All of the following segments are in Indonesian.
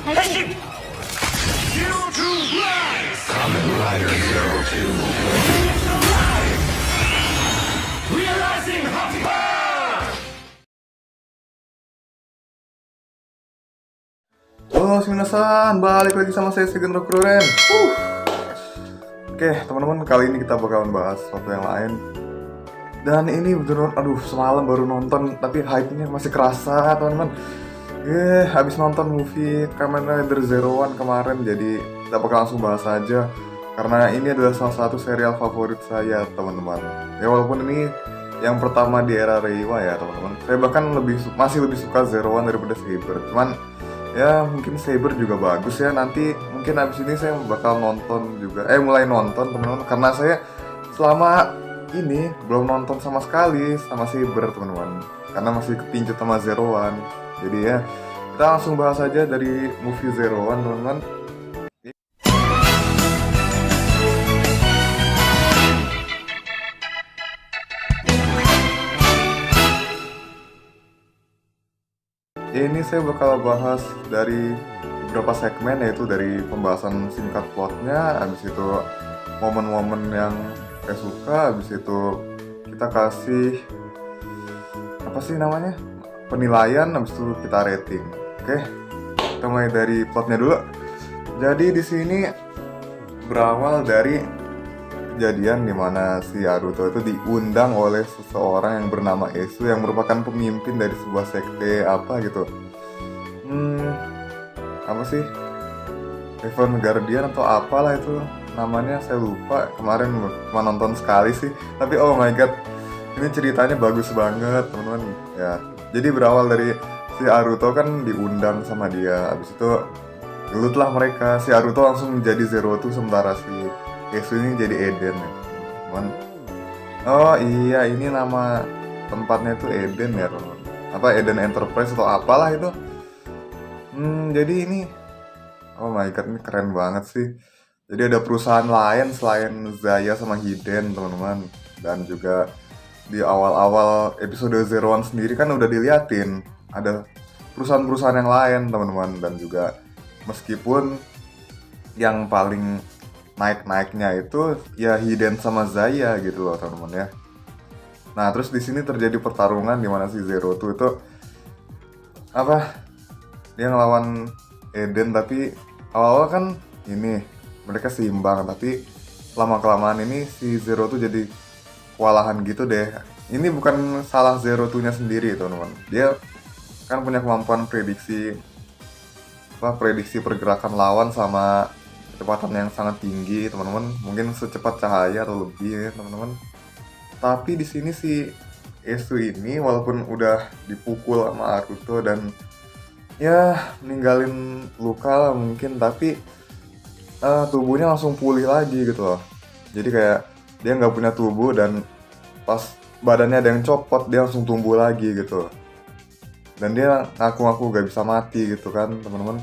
Heading! Zero to rise! Kamen Rider Zero Two. Finish alive! Realizing Hopper! Halo minasan, balik lagi sama saya Segen Rokuren. Oke teman-teman, kali ini kita bakalan bahas sesuatu yang lain. Dan ini beneran, aduh semalam baru nonton, tapi hype-nya masih kerasa teman-teman. Habis nonton movie Kamen Rider Zero One kemarin, jadi kita bakal langsung bahas aja. Karena ini adalah salah satu serial favorit saya teman-teman. Ya walaupun ini yang pertama di era Reiwa ya teman-teman. Saya bahkan masih lebih suka Zero One daripada Saber. Cuman ya mungkin Saber juga bagus ya. Nanti mungkin abis ini saya bakal nonton juga, mulai nonton teman-teman, karena saya selama ini belum nonton sama sekali sama Saber teman-teman, karena masih kepincut sama Zero One. Jadi ya kita langsung bahas aja dari movie Zero One teman-teman. Ini saya bakal bahas dari beberapa segmen, yaitu dari pembahasan singkat plotnya, habis itu momen-momen yang saya suka, habis itu kita kasih apa sih namanya, penilaian, habis itu kita rating. Oke, kita mulai dari plotnya dulu. Jadi di sini berawal dari kejadian di mana si Haruto itu diundang oleh seseorang yang bernama Esu, yang merupakan pemimpin dari sebuah sekte apa gitu. Apa sih? Heaven Guardian atau apalah itu namanya, saya lupa. Kemarin cuma nonton sekali sih, tapi oh my god, ini ceritanya bagus banget teman-teman ya. Jadi berawal dari si Haruto kan diundang sama dia, habis itu gelutlah mereka. Si Haruto langsung menjadi Zero Two, sementara si Esu ini jadi Eden ya teman. Oh iya, ini nama tempatnya itu Eden ya teman. Apa Eden Enterprise atau apalah itu. Jadi ini, oh my god, ini keren banget sih. Jadi ada perusahaan lain selain Zaya sama Hiden teman-teman. Dan juga di awal-awal episode Zero One sendiri kan udah diliatin ada perusahaan-perusahaan yang lain teman-teman. Dan juga meskipun yang paling naik-naiknya itu ya Hiden sama Zaya gitu loh teman-teman ya. Nah terus di sini terjadi pertarungan di mana si Zero Two itu apa, dia ngelawan Eden, tapi awal-awal kan ini mereka seimbang, tapi lama-kelamaan ini si Zero Two jadi kewalahan gitu deh. Ini bukan salah Zero Two-nya sendiri teman-teman, dia kan punya kemampuan prediksi pergerakan lawan sama kecepatan yang sangat tinggi teman-teman, mungkin secepat cahaya atau lebih ya teman-teman. Tapi di sini si Esu ini walaupun udah dipukul sama Haruto dan ya ninggalin luka lah mungkin, tapi tubuhnya langsung pulih lagi gitu loh. Jadi kayak dia nggak punya tubuh, dan pas badannya ada yang copot dia langsung tumbuh lagi gitu. Dan dia ngaku-ngaku gak bisa mati gitu kan teman-teman.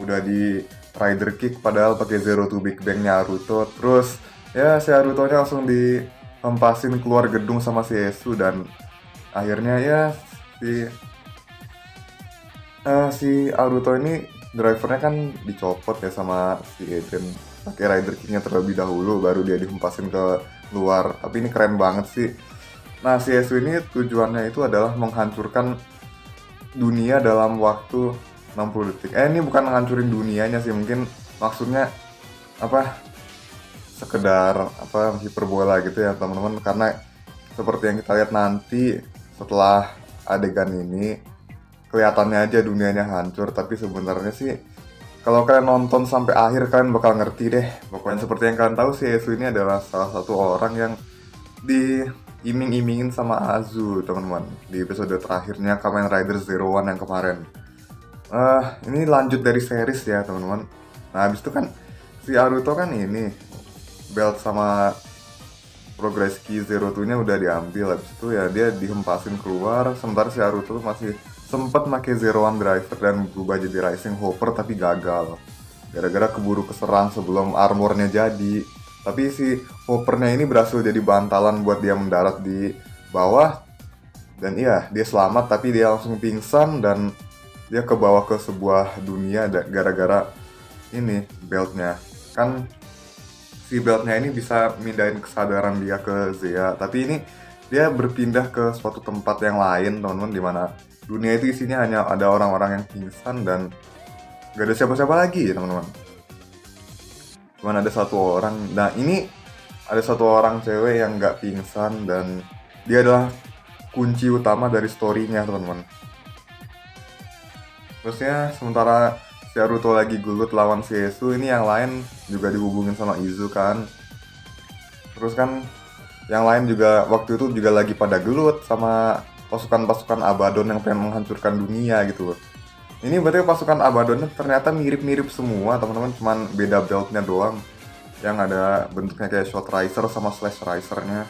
Udah di Rider Kick padahal pakai Zero Two Big Bang-nya Haruto. Terus ya si Haruto-nya langsung dihempasin keluar gedung sama si Esu, dan akhirnya ya si Haruto ini drivernya kan dicopot ya sama si Eden, pakai Rider Kick-nya terlebih dahulu baru dia dihempasin ke luar. Tapi ini keren banget sih. Nah si Esu ini tujuannya itu adalah menghancurkan dunia dalam waktu 60 detik. Ini bukan ngancurin dunianya sih, mungkin maksudnya apa, sekedar apa hiperbola gitu ya teman-teman. Karena seperti yang kita lihat nanti setelah adegan ini, kelihatannya aja dunianya hancur, tapi sebenarnya sih kalau kalian nonton sampai akhir kalian bakal ngerti deh. Pokoknya seperti yang kalian tahu, si Esu ini adalah salah satu orang yang diiming-imingin sama Azu teman-teman di episode terakhirnya Kamen Rider Zero One yang kemarin. Ini lanjut dari series ya teman-teman. Nah habis itu kan si Haruto kan ini belt sama progress key Zero Two-nya udah diambil. Habis itu ya dia dihempasin keluar, sementara si Haruto masih sempat pakai Zero One Driver dan berubah jadi Rising Hopper, tapi gagal gara-gara keburu keserang sebelum armornya jadi. Tapi si Hoppernya ini berhasil jadi bantalan buat dia mendarat di bawah, dan iya dia selamat, tapi dia langsung pingsan dan dia ke bawah ke sebuah dunia gara-gara ini beltnya. Kan si beltnya ini bisa mindahin kesadaran dia ke Zea, tapi ini dia berpindah ke suatu tempat yang lain teman-teman, dimana dunia itu isinya hanya ada orang-orang yang pingsan dan gak ada siapa-siapa lagi ya teman-teman. Cuman ada satu orang. Nah ini ada satu orang cewek yang gak pingsan dan dia adalah kunci utama dari story-nya teman-teman. Terusnya sementara si Naruto lagi gulut lawan si Esu, ini yang lain juga dihubungin sama Izu kan. Terus kan yang lain juga waktu itu juga lagi pada gelut sama pasukan-pasukan Abaddon yang pengen menghancurkan dunia gitu loh. Ini berarti pasukan Abaddonnya ternyata mirip-mirip semua teman-teman, cuman beda beltnya doang. Yang ada bentuknya kayak Short Riser sama Slash Risernya.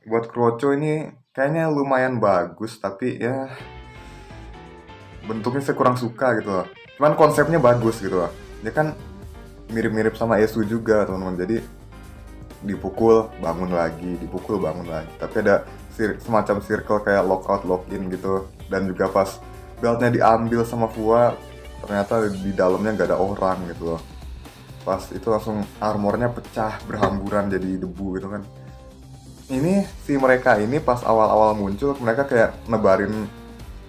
Buat Kroco ini kayaknya lumayan bagus, tapi ya bentuknya saya kurang suka gitu loh. Cuman konsepnya bagus gitu loh. Dia kan mirip-mirip sama Esu juga teman-teman. Jadi dipukul bangun lagi, dipukul bangun lagi. Tapi ada semacam circle kayak lockout lock-in gitu. Dan juga pas beltnya diambil sama Fua, ternyata di dalamnya gak ada orang gitu loh. Pas itu langsung armornya pecah, berhamburan jadi debu gitu kan. Ini si mereka ini pas awal-awal muncul, mereka kayak nebarin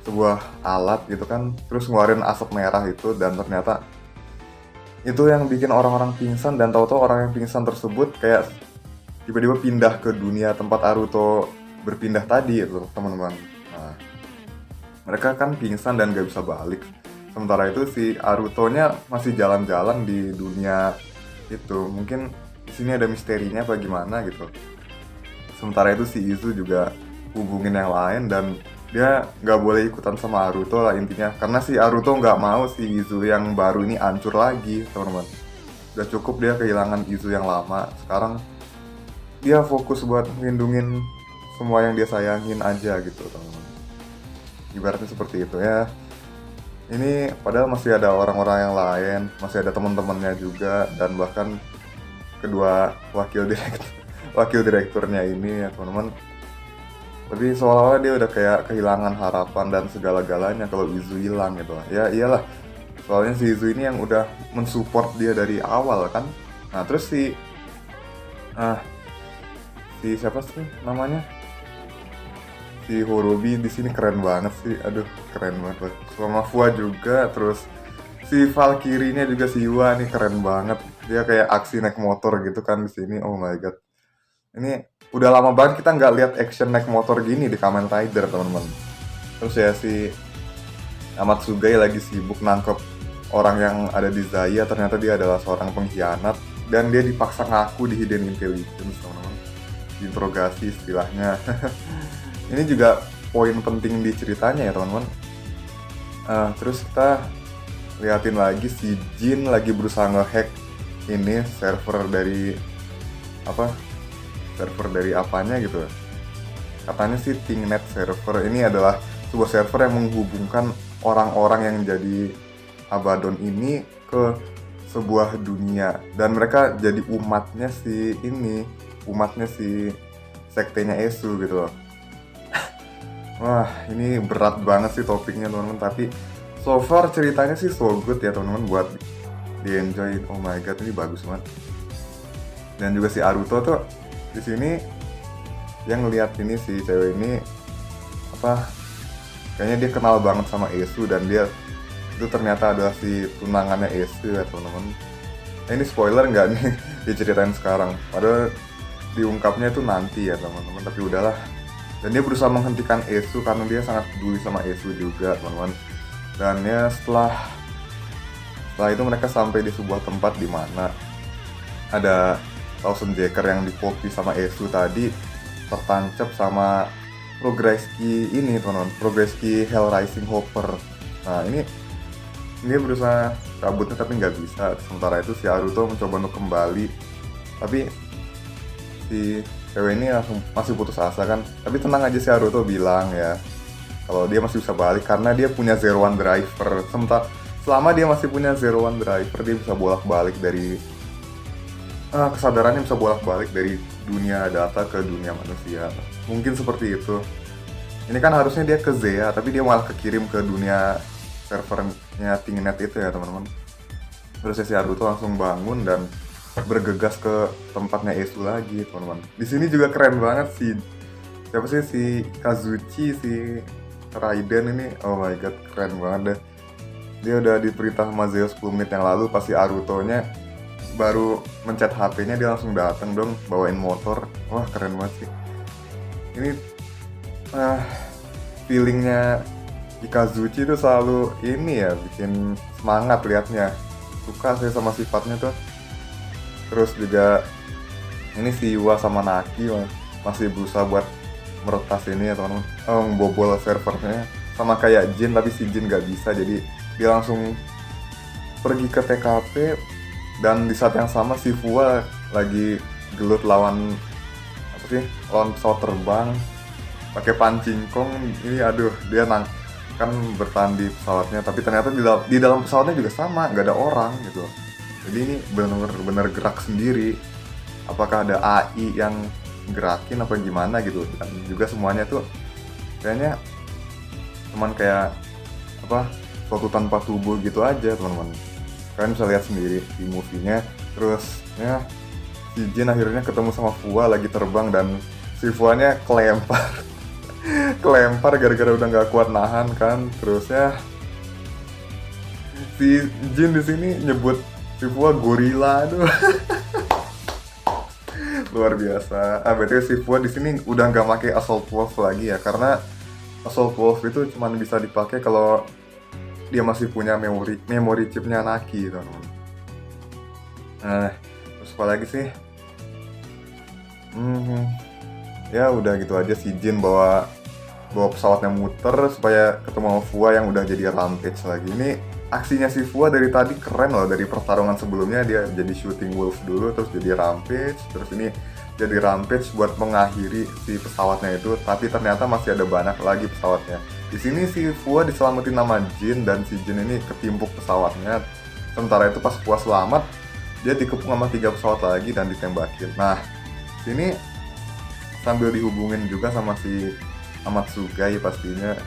sebuah alat gitu kan, terus ngeluarin asap merah itu, dan ternyata itu yang bikin orang-orang pingsan. Dan tahu-tahu orang yang pingsan tersebut kayak tiba-tiba pindah ke dunia tempat Naruto berpindah tadi itu teman-teman. Nah, mereka kan pingsan dan gak bisa balik. Sementara itu si Naruto-nya masih jalan-jalan di dunia itu. Mungkin di sini ada misterinya apa gimana gitu. Sementara itu si Izu juga hubungin yang lain dan dia nggak boleh ikutan sama Naruto lah intinya, karena si Naruto nggak mau si Izu yang baru ini hancur lagi teman-teman. Udah cukup dia kehilangan Izu yang lama, sekarang dia fokus buat ngelindungin semua yang dia sayangin aja gitu teman-teman. Ibaratnya seperti itu ya. Ini padahal masih ada orang-orang yang lain, masih ada teman-temannya juga, dan bahkan kedua wakil direkturnya ini ya teman-teman. Tapi seolah-olah dia udah kayak kehilangan harapan dan segala-galanya kalau Izu hilang gitu. Ya iyalah, soalnya si Izu ini yang udah mensupport dia dari awal kan. Nah terus si siapa sih namanya, si Horobi di sini keren banget sih. Aduh keren banget. Sama Fua juga. Terus si Valkyrie-nya juga, si Yua nih keren banget. Dia kayak aksi naik motor gitu kan di sini. Oh my god. Ini udah lama banget kita nggak lihat action naik motor gini di Kamen Rider teman-teman. Terus ya si Amatsugai lagi sibuk nangkep orang yang ada di Zaya. Ternyata dia adalah seorang pengkhianat dan dia dipaksa ngaku di Hidden Intelligence teman-teman. Diinterogasi istilahnya. Ini juga poin penting di ceritanya ya teman-teman. Terus kita liatin lagi si Jin lagi berusaha ngehack ini server dari apanya gitu. Katanya sih Tingnet server. Ini adalah sebuah server yang menghubungkan orang-orang yang jadi Abaddon ini ke sebuah dunia, dan mereka jadi umatnya si sektenya Esu gitu loh. Wah ini berat banget sih topiknya teman-teman, tapi so far ceritanya sih so good ya teman-teman, buat di enjoy. Oh my god ini bagus banget. Dan juga si Naruto tuh di sini yang ngelihat ini si cewek ini kayaknya dia kenal banget sama Esu, dan dia itu ternyata adalah si tunangannya Esu ya teman-teman. Ini spoiler nggak nih diceritain sekarang, padahal diungkapnya itu nanti ya teman-teman, tapi udahlah. Dan dia berusaha menghentikan Esu karena dia sangat peduli sama Esu juga teman-teman. Dan ya setelah itu mereka sampai di sebuah tempat di mana ada Thousand Jacker yang di-copy sama Esu tadi tertancap sama Progreski ini teman-teman, Progreski Hell Rising Hopper. Nah ini dia berusaha cabutnya tapi nggak bisa. Sementara itu si Naruto mencoba untuk kembali, tapi si cewek ini masih putus asa kan. Tapi tenang aja, si Naruto bilang ya kalau dia masih bisa balik karena dia punya Zero One Driver. Selama dia masih punya Zero One Driver, dia bisa bolak-balik dari kesadarannya bisa bolak-balik dari dunia data ke dunia manusia. Mungkin seperti itu. Ini kan harusnya dia ke Zea, tapi dia malah kekirim ke dunia servernya Tingnet itu ya teman-teman. Terus si Haruto langsung bangun dan bergegas ke tempatnya Esu lagi teman-teman. Di sini juga keren banget sih. Siapa sih si Kazuchi, si Raiden ini? Oh my god, keren banget deh. Dia udah diperintah sama Zeo 10 menit yang lalu, pasti Haruto-nya baru mencet HP-nya dia langsung dateng dong bawain motor. Wah keren banget sih. Ini feelingnya Ikazuchi itu selalu ini ya, bikin semangat liatnya. Suka saya sama sifatnya tuh. Terus juga ini si Iwa sama Naki masih berusaha buat meretas ini ya teman-teman, bobol servernya. Sama kayak Jin, tapi si Jin gak bisa, jadi dia langsung pergi ke TKP. Dan di saat yang sama si Fua lagi gelut lawan pesawat terbang pakai pancingkong. Ini aduh, dia kan bertahan di pesawatnya, tapi ternyata di dalam pesawatnya juga sama, nggak ada orang gitu. Jadi ini benar-benar gerak sendiri. Apakah ada AI yang gerakin apa gimana gitu? Dan juga semuanya tuh kayaknya cuman kayak suatu tanpa tubuh gitu aja teman-teman. Kalian bisa lihat sendiri di movie-nya. Terus ya si Jin akhirnya ketemu sama Fua lagi terbang, dan si Fua-nya kelempar gara-gara udah nggak kuat nahan kan. Terusnya si Jin di sini nyebut si Fua gorila, aduh. Luar biasa. BTW si Fua di sini udah nggak pakai Assault Wolf lagi ya, karena Assault Wolf itu cuma bisa dipakai kalau dia masih punya memori chipnya Naki, teman-teman. Terus apa lagi sih? Ya udah gitu aja, si Jin bawa pesawatnya muter supaya ketemu sama Fua yang udah jadi Rampage lagi. Ini aksinya si Fua dari tadi keren loh. Dari pertarungan sebelumnya dia jadi Shooting Wolf dulu, terus jadi Rampage, terus ini jadi Rampage buat mengakhiri si pesawatnya itu. Tapi ternyata masih ada banyak lagi pesawatnya. Di sini si Fua diselamatin sama Jin, dan si Jin ini ketimpuk pesawatnya. Sementara itu pas Fua selamat, dia dikepung sama 3 pesawat lagi dan ditembakin. Nah, sini sambil dihubungin juga sama si Amatsugai pastinya.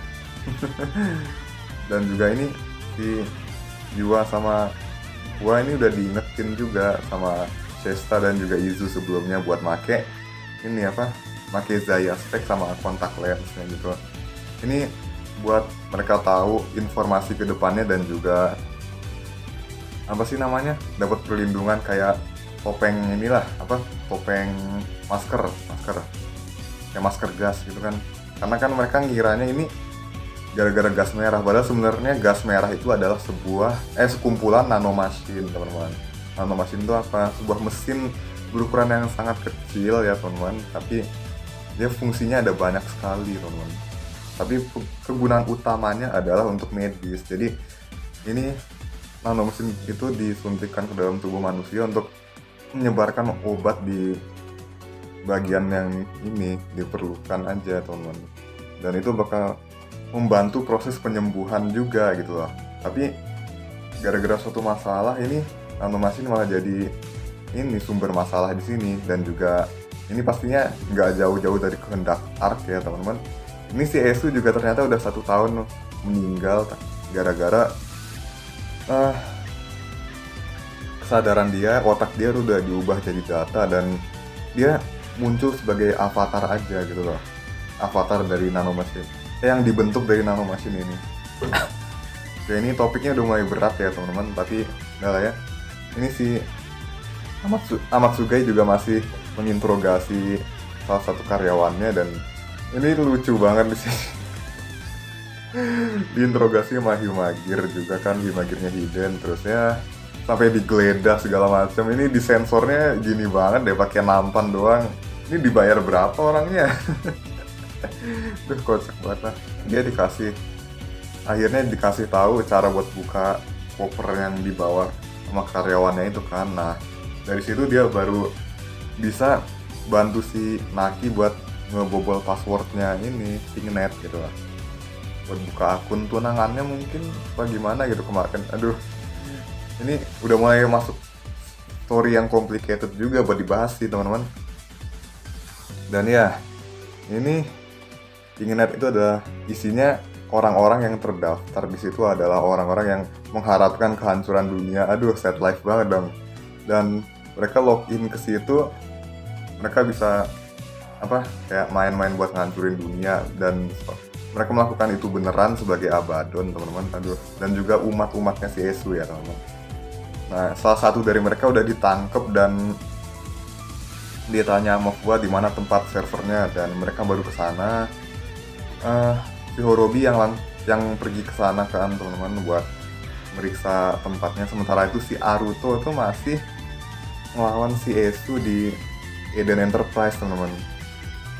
Dan juga ini si Yua sama Fua ini udah diingetin juga sama Shesta dan juga Izu sebelumnya buat make Zaya Spec sama kontak lensnya gitu. Ini buat mereka tahu informasi ke depannya, dan juga dapat perlindungan kayak topeng topeng masker kayak masker gas gitu kan. Karena kan mereka ngiranya ini gara-gara gas merah, padahal sebenarnya gas merah itu adalah sekumpulan nanomachine, teman-teman. Nanomachine itu apa? Sebuah mesin berukuran yang sangat kecil ya, teman-teman, tapi dia fungsinya ada banyak sekali, teman-teman. Tapi kegunaan utamanya adalah untuk medis. Jadi ini nanomachine itu disuntikkan ke dalam tubuh manusia untuk menyebarkan obat di bagian yang ini diperlukan aja, teman-teman. Dan itu bakal membantu proses penyembuhan juga gitu loh. Tapi gara-gara suatu masalah ini nanomachine malah jadi ini sumber masalah di sini. Dan juga ini pastinya nggak jauh-jauh dari kehendak Arc ya, teman-teman. Ini si Esu juga ternyata udah 1 tahun meninggal gara-gara kesadaran dia, otak dia udah diubah jadi data, dan dia muncul sebagai avatar aja gitu loh. Avatar dari nanomachine, yang dibentuk dari nanomachine ini. Oke, ini topiknya udah mulai berat ya teman-teman, tapi udah lah ya. Ini si Amatsugai juga masih menginterogasi salah satu karyawannya, dan ini lucu banget di sini. Diinterogasi sama Himagir juga kan, Himagirnya Hiden, terusnya sampai digeledah segala macam. Ini disensornya gini banget deh, pakai nampan doang. Ini dibayar berapa orangnya? Duh, kocak banget lah. Dia akhirnya dikasih tahu cara buat buka koper yang dibawa sama karyawannya itu kan. Nah, dari situ dia baru bisa bantu si Naki buat ngebobol passwordnya ini Tingnet gitu lah, buat buka akun tunangannya mungkin apa gimana gitu kemarin. Aduh, ini udah mulai masuk story yang complicated juga buat dibahas sih, teman-teman. Dan ya, ini Kingnet itu adalah isinya orang-orang yang terdaftar di situ adalah orang-orang yang mengharapkan kehancuran dunia. Aduh, sad life banget dong. Dan mereka login ke situ, mereka bisa kayak main-main buat ngancurin dunia, dan mereka melakukan itu beneran sebagai Abaddon, teman-teman. Aduh, dan juga umat-umatnya si Esu ya, teman-teman. Nah, salah satu dari mereka udah ditangkep dan dia tanya sama Fua di mana tempat servernya, dan mereka baru ke sana. Si Horobi yang pergi ke sana kan, teman-teman, buat meriksa tempatnya. Sementara itu si Aruto tuh masih ngelawan si Esu di Eden Enterprise, teman-teman.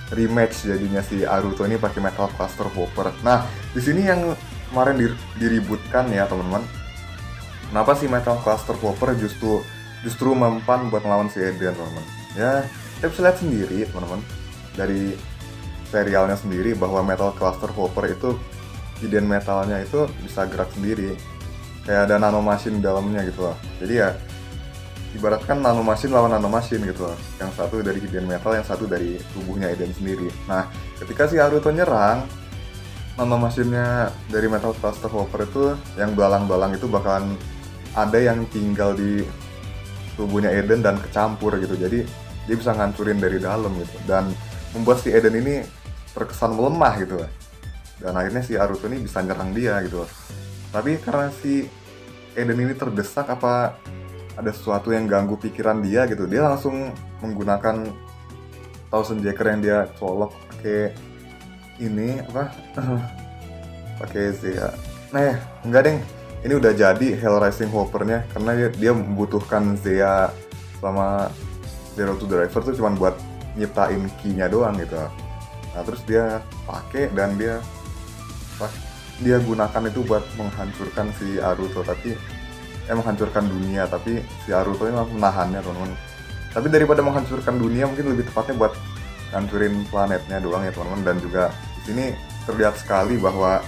Rematch jadinya si Aruto ini pakai Metal Cluster Hopper. Nah, di sini yang kemarin diributkan ya, teman-teman. Kenapa si Metal Cluster Hopper justru mempan buat ngelawan si Eden, teman-teman? Ya, kita bisa lihat sendiri, teman-teman, dari serialnya sendiri bahwa Metal Cluster Hopper itu hidden metalnya itu bisa gerak sendiri. Kayak ada nanomachine di dalamnya gitu loh. Jadi ya ibaratkan nanomachine lawan nanomachine gitu loh. Yang satu dari hidden metal, yang satu dari tubuhnya Eden sendiri. Nah, ketika si Aruto nyerang, nanomachine-nya dari Metal Cluster Hopper itu yang belalang-belalang itu bakalan ada yang tinggal di tubuhnya Eden dan kecampur gitu. Jadi dia bisa ngancurin dari dalam gitu, dan membuat si Eden ini terkesan melemah gitu. Dan akhirnya si Aruto ini bisa nyerang dia gitu. Tapi karena si Eden ini terdesak, apa ada sesuatu yang ganggu pikiran dia gitu, dia langsung menggunakan Thousand Jacker yang dia colok pakai ini pakai Zea. Nah, enggak deng, ini udah jadi Hell Rising Hopper-nya, karena dia membutuhkan Zea sama Zero to Driver tuh cuma buat nyiptain key-nya doang gitu. Nah, terus dia pakai dan dia gunakan itu buat menghancurkan si Aruto, tapi menghancurkan dunia, tapi si Aruto ini langsung menahannya, teman-teman. Tapi daripada menghancurkan dunia, mungkin lebih tepatnya buat hancurin planetnya doang ya, teman-teman. Dan juga di sini terlihat sekali bahwa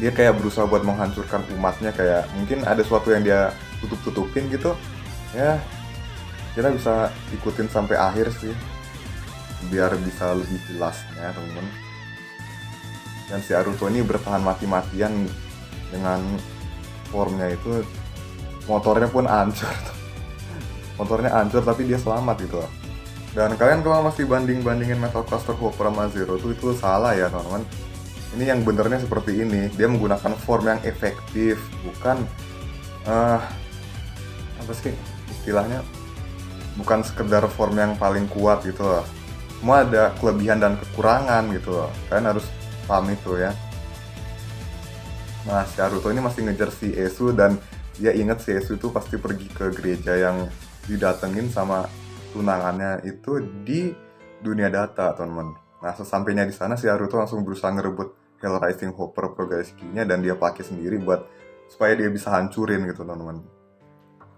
dia kayak berusaha buat menghancurkan umatnya, kayak mungkin ada sesuatu yang dia tutup-tutupin gitu. Ya, kita bisa ikutin sampai akhir sih, biar bisa lebih jelasnya, teman-teman. Dan si Aruto ini bertahan mati-matian dengan formnya itu. Motornya pun hancur. Motornya hancur tapi dia selamat gitu loh. Dan kalian kalau masih banding-bandingin Metal Cluster Hopper sama Zero tuh, itu salah ya, teman-teman. Ini yang benernya seperti ini. Dia menggunakan form yang efektif, bukan apa sih istilahnya, bukan sekedar form yang paling kuat gitu loh. Semua ada kelebihan dan kekurangan gitu loh. Kalian harus paham itu ya. Nah, si Aruto ini masih ngejar si Esu, dan dia ingat si Esu itu pasti pergi ke gereja yang didatengin sama tunangannya itu di dunia data, teman-teman. Nah, sesampainya di sana si Aruto langsung berusaha ngerebut Hell Rising Hopper progress key-nya, dan dia pakai sendiri buat supaya dia bisa hancurin gitu, teman-teman.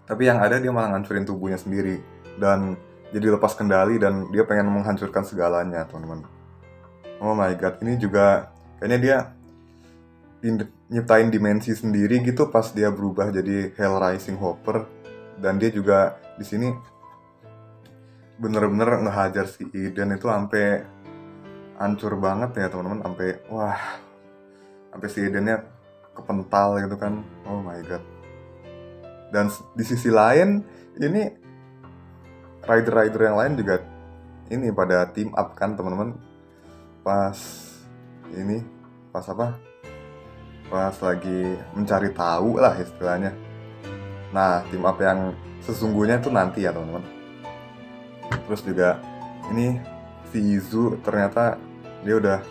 Tapi yang ada dia malah ngancurin tubuhnya sendiri dan jadi lepas kendali, dan dia pengen menghancurkan segalanya, teman-teman. Oh my god, ini juga kayaknya dia nyiptain dimensi sendiri gitu pas dia berubah jadi Hell Rising Hopper. Dan dia juga di sini bener-bener ngehajar si Eden itu sampai hancur banget ya, teman-teman. Sampai si Edennya kepental gitu kan. Oh my god. Dan di sisi lain ini rider-rider yang lain juga ini pada team up kan, teman-teman. Pas lagi mencari tahu lah istilahnya. Nah, team up yang sesungguhnya itu nanti ya, teman-teman. Terus juga ini si Izu ternyata dia udah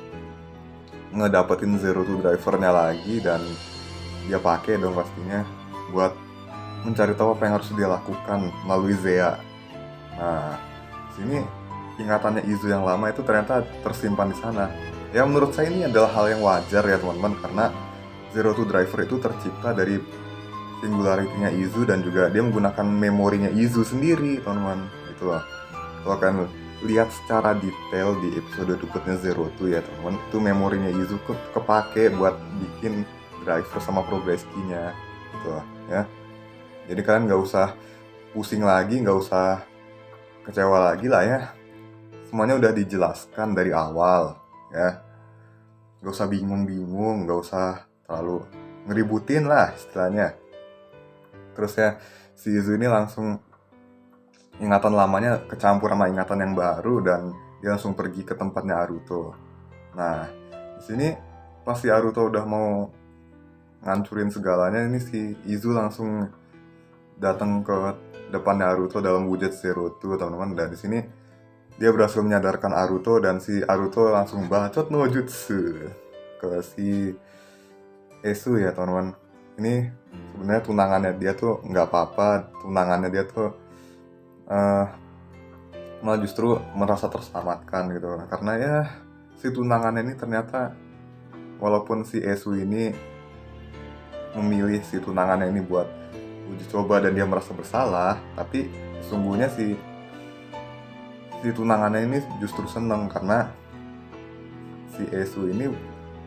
ngedapetin Zero to Driver-nya lagi, dan dia pakai dong pastinya buat mencari tahu apa yang harus dia lakukan melalui Zea. Nah, sini ingatannya Izu yang lama itu ternyata tersimpan di sana. Ya, menurut saya ini adalah hal yang wajar ya, teman-teman, karena Zero to Driver itu tercipta dari singularity-nya Izu, dan juga dia menggunakan memorinya Izu sendiri, teman-teman. Gitu loh. Kalau kalian lihat secara detail di episode berikutnya Zero to ya, teman-teman, itu memorinya Izu kepake buat bikin driver sama progress key-nya. Gitu loh, ya. Jadi kalian nggak usah pusing lagi, nggak usah kecewa lagi lah ya. Semuanya udah dijelaskan dari awal. ya. Gak usah bingung-bingung, gak usah terlalu ngeributin lah istilahnya. Terus ya, si Izu ini langsung ingatan lamanya kecampur sama ingatan yang baru dan dia langsung pergi ke tempatnya Aruto. Nah, di sini pas si Aruto udah mau ngancurin segalanya, ini si Izu langsung datang ke depan Naruto dalam wujud Zero Two, teman-teman. Dan di sini dia berhasil menyadarkan Aruto dan si Aruto langsung bacot no jutsu ke si Esu ya, teman-teman. Ini sebenarnya tunangannya dia tuh nggak apa-apa, tunangannya dia tuh malah justru merasa terselamatkan gitu, karena ya si tunangannya ini ternyata walaupun si Esu ini memilih si tunangannya ini buat uji coba dan dia merasa bersalah, tapi sesungguhnya si tunangannya ini justru seneng karena si Esu ini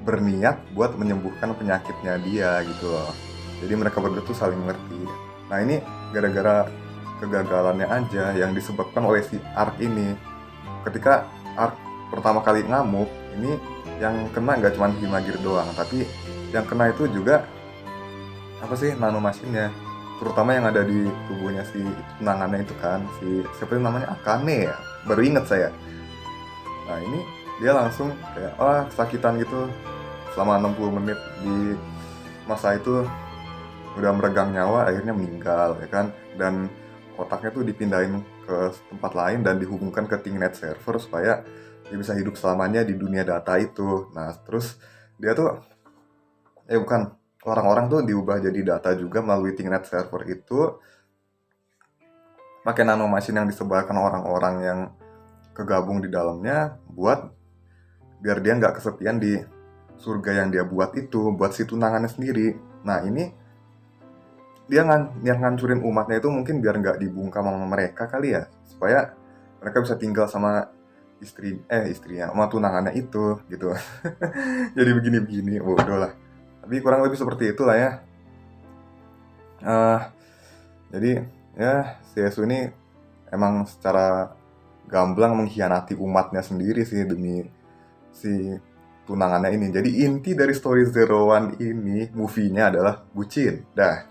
berniat buat menyembuhkan penyakitnya dia gitu loh. Jadi mereka berdua tuh saling ngerti. Nah ini gara-gara kegagalannya aja yang disebabkan oleh si Ark ini. Ketika Ark pertama kali ngamuk, ini yang kena nggak cuma Himagir doang, tapi yang kena itu juga apa sih, nanomasinnya, terutama yang ada di tubuhnya si tunangannya itu kan, si siapa namanya, Akane ya, baru inget saya. Nah ini dia langsung kayak kesakitan gitu selama 60 menit di masa itu, udah meregang nyawa, akhirnya meninggal ya kan, dan otaknya tuh dipindahin ke tempat lain dan dihubungkan ke Tingnet server supaya dia bisa hidup selamanya di dunia data itu. Nah terus dia tuh bukan, orang-orang tuh diubah jadi data juga melalui Tingnet server itu, pakai nanomasin yang disebarkan orang-orang yang kegabung di dalamnya buat biar dia nggak kesepian di surga yang dia buat itu buat si tunangannya sendiri. Nah ini dia yang ngancurin umatnya itu mungkin biar nggak dibungkam sama mereka kali ya, supaya mereka bisa tinggal sama istrinya sama tunangannya itu gitu. Jadi begini-begini, bodoh lah, tapi kurang lebih seperti itulah ya. Jadi ya si Esu ini emang secara gamblang mengkhianati umatnya sendiri sih demi si tunangannya ini. Jadi inti dari story Zero One ini, movie-nya adalah bucin. Dah,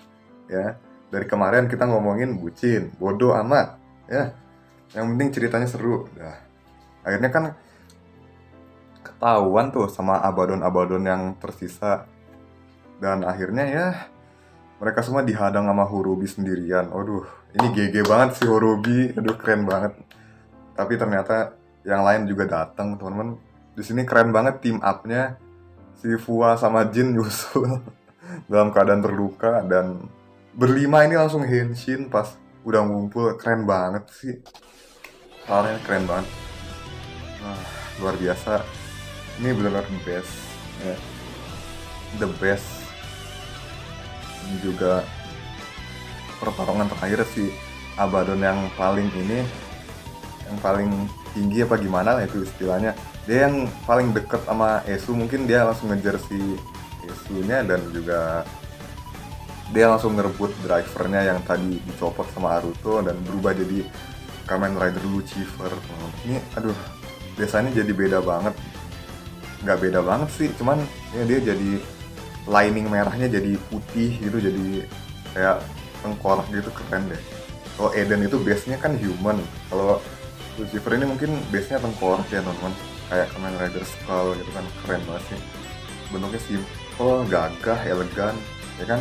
ya. Dari kemarin kita ngomongin bucin, bodoh amat, ya. Yang penting ceritanya seru. Dah. Akhirnya kan ketahuan tuh sama Abaddon yang tersisa. Dan akhirnya ya mereka semua dihadang sama Horobi sendirian. Aduh, ini GG banget si Horobi. Aduh, keren banget. Tapi ternyata yang lain juga datang, teman-teman. Di sini keren banget team up-nya. Si Fua sama Jin nyusul dalam keadaan terluka, dan berlima ini langsung henshin pas udah ngumpul. Keren banget sih. Soalnya keren banget. Luar biasa. Ini benar-benar the best. Ya. The best. Ini juga pertarungan terakhir si Abaddon yang paling ini, yang paling tinggi apa gimana lah itu istilahnya. Dia yang paling deket sama Esu, mungkin dia langsung ngejar si Esunya, dan juga dia langsung ngerebut drivernya yang tadi dicopot sama Aruto dan berubah jadi Kamen Rider Lucifer. Ini aduh, biasanya jadi beda banget. Nggak beda banget sih, cuman ya dia jadi lining merahnya jadi putih gitu, jadi kayak tengkorak gitu, keren deh. Kalau Eden itu base-nya kan human, kalau Lucifer ini mungkin base-nya tengkorak ya teman-teman, kayak Kamen Rider Skull gitu kan, keren banget sih. Bentuknya simple, gagah, elegan, ya kan.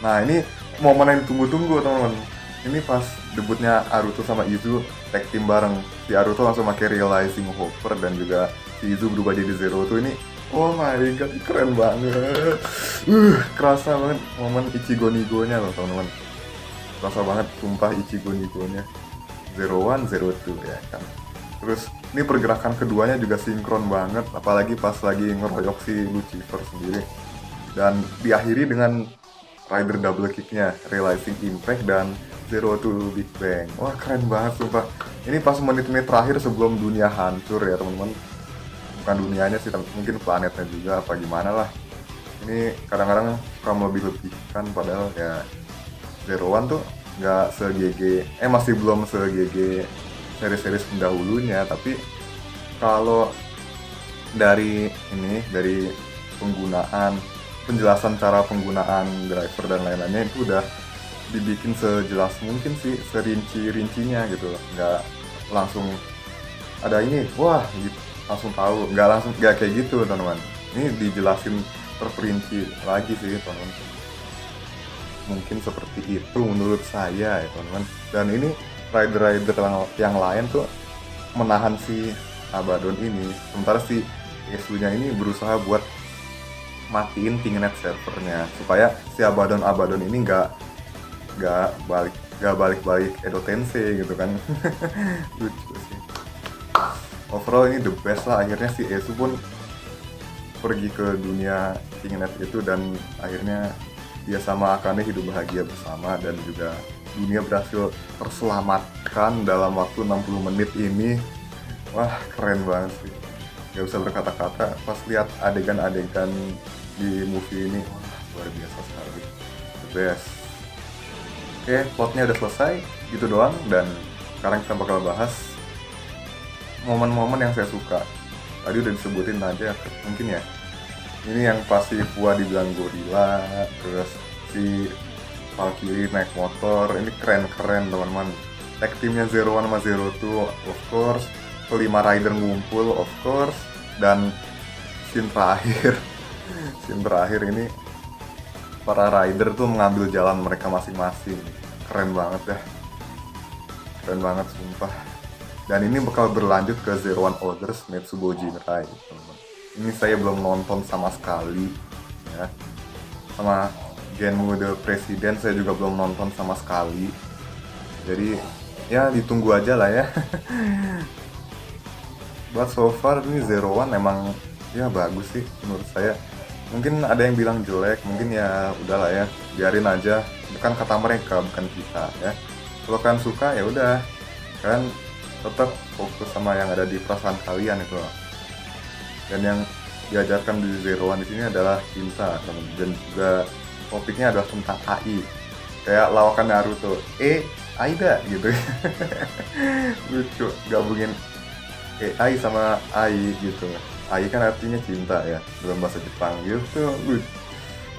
Nah ini momen yang ditunggu-tunggu teman-teman. Ini pas debutnya Aruto sama Izu tag team bareng, si Aruto langsung pakai Realizing Hopper dan juga si Izu berubah jadi Zero Two. Ini oh my god, keren banget. Kerasa banget momen Ichigo Nigo-nya loh teman-teman. Kerasa banget sumpah Ichigo Nigo-nya. Zero One, Zero Two ya kan. Terus ini pergerakan keduanya juga sinkron banget, apalagi pas lagi ngeroyok si Lucifer sendiri. Dan diakhiri dengan Rider double kick-nya, Realizing Impact dan Zero Two Big Bang. Wah keren banget sumpah. Ini pas menit-menit terakhir sebelum dunia hancur ya teman-teman. Bukan dunianya sih, mungkin planetnya juga apa gimana lah. Ini kadang-kadang suka melebih-lebihkan, padahal ya Zero One tuh nggak se-GG, masih belum se-GG seri-seri pendahulunya. Tapi kalau dari penggunaan, penjelasan cara penggunaan driver dan lain-lainnya itu udah dibikin sejelas mungkin sih, serinci-rincinya gitu loh. Nggak langsung ada ini, wah gitu, langsung tahu. Nggak kayak gitu teman-teman. Ini dijelasin terperinci lagi sih teman-teman. Mungkin seperti itu menurut saya ya teman-teman. Dan ini rider-rider yang lain tuh menahan si Abaddon ini, sementara si Esu-nya ini berusaha buat matiin pingnet servernya supaya si Abaddon ini nggak balik Edo Tensei gitu kan. Lucu sih. Overall ini the best lah, akhirnya si Esu pun pergi ke dunia pingnet itu dan akhirnya dia sama Akane hidup bahagia bersama, dan juga dunia berhasil terselamatkan dalam waktu 60 menit ini. Wah, keren banget sih. Gak usah berkata-kata pas lihat adegan-adegan di movie ini. Wah, luar biasa sekali. The best. Oke, plotnya udah selesai. Gitu doang. Dan sekarang kita bakal bahas momen-momen yang saya suka. Tadi udah disebutin aja mungkin ya. Ini yang pasti Fua dibilang gorila. Terus si Valkyrie naik motor. Ini keren-keren teman-teman. Tag timnya Zero One sama Zero Two, of course. Kelima rider ngumpul, of course. Dan scene terakhir ini para rider tuh mengambil jalan mereka masing-masing. Keren banget ya, keren banget sumpah. Dan ini bakal berlanjut ke Zero One Others Metsubo Jinrai, teman-teman. Ini saya belum nonton sama sekali ya. Sama Genmu The President saya juga belum nonton sama sekali. Jadi ya ditunggu aja lah ya. But so far ini Zero One emang ya bagus sih menurut saya. Mungkin ada yang bilang jelek, mungkin ya udahlah ya, biarin aja. Bukan kata mereka, bukan kita ya. Kalau kalian suka ya udah, kan tetap fokus sama yang ada di perasaan kalian itu loh. Dan yang diajarkan di Zero One di sini adalah cinta, dan juga topiknya adalah tentang AI. Kayak lawakan Naruto, Aida gitu. Lucu, gabungin AI sama AI gitu. AI kan artinya cinta ya dalam bahasa Jepang gitu.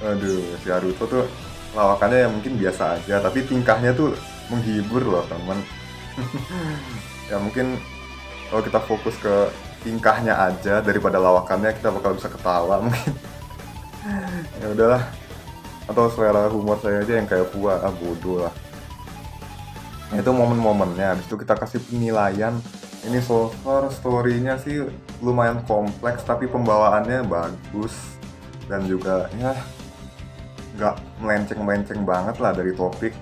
Aduh, si Naruto tuh lawakannya yang mungkin biasa aja, tapi tingkahnya tuh menghibur loh teman. Ya mungkin kalau kita fokus ke tingkahnya aja daripada lawakannya, kita bakal bisa ketawa mungkin. Ya udahlah. Atau selera humor saya aja yang kayak Fua, bodoh lah. Nah, itu momen-momennya. Habis itu kita kasih penilaian. Ini so far story-nya sih lumayan kompleks, tapi pembawaannya bagus. Dan juga ya nggak melenceng-melenceng banget lah dari topik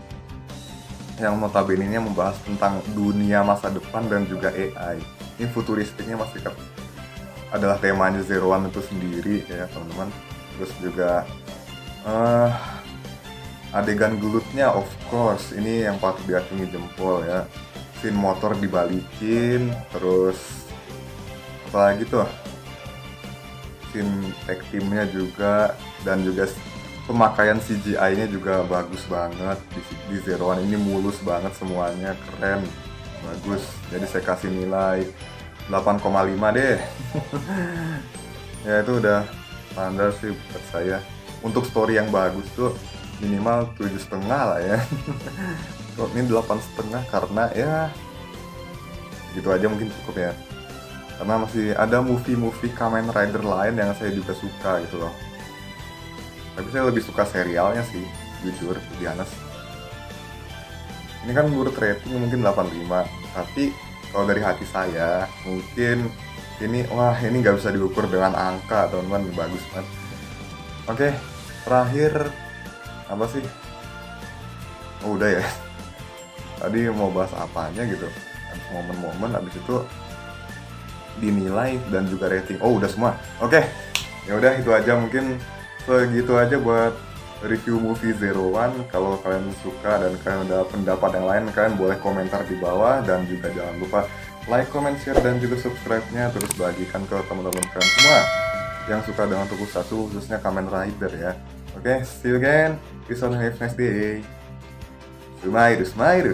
yang notabene-nya membahas tentang dunia masa depan dan juga AI. Ini futuristiknya masih adalah temanya Zero One itu sendiri ya teman-teman. Terus juga adegan gelutnya of course ini yang patut diacungi jempol ya. Scene motor dibalikin, terus apalagi tuh scene tag teamnya juga, dan juga pemakaian CGI-nya juga bagus banget di Zero One ini, mulus banget semuanya, keren, bagus. Jadi saya kasih nilai 8,5 deh. Ya itu udah standar sih buat saya. Untuk story yang bagus tuh minimal 7,5 lah ya. Kok ini 8,5 karena ya gitu aja mungkin cukup ya. Karena masih ada movie Kamen Rider lain yang saya juga suka gitu loh. Tapi saya lebih suka serialnya sih, jujur, to be honest. Ini kan menurut rating mungkin 8,5, tapi kalau dari hati saya mungkin ini nggak bisa diukur dengan angka teman-teman, bagus banget. Oke, terakhir apa sih? Oh udah ya. Tadi mau bahas apanya gitu, momen-momen, abis itu dinilai dan juga rating. Oh udah semua. Oke, ya udah itu aja, mungkin segitu aja buat review movie Zero One. Kalau kalian suka dan kalian ada pendapat yang lain, kalian boleh komentar di bawah, dan juga jangan lupa like, comment, share, dan juga subscribe-nya. Terus bagikan ke teman-teman kalian semua yang suka dengan tokusatsu, khususnya Kamen Rider ya. Oke, see you again. Peace out and have a nice day. Smile.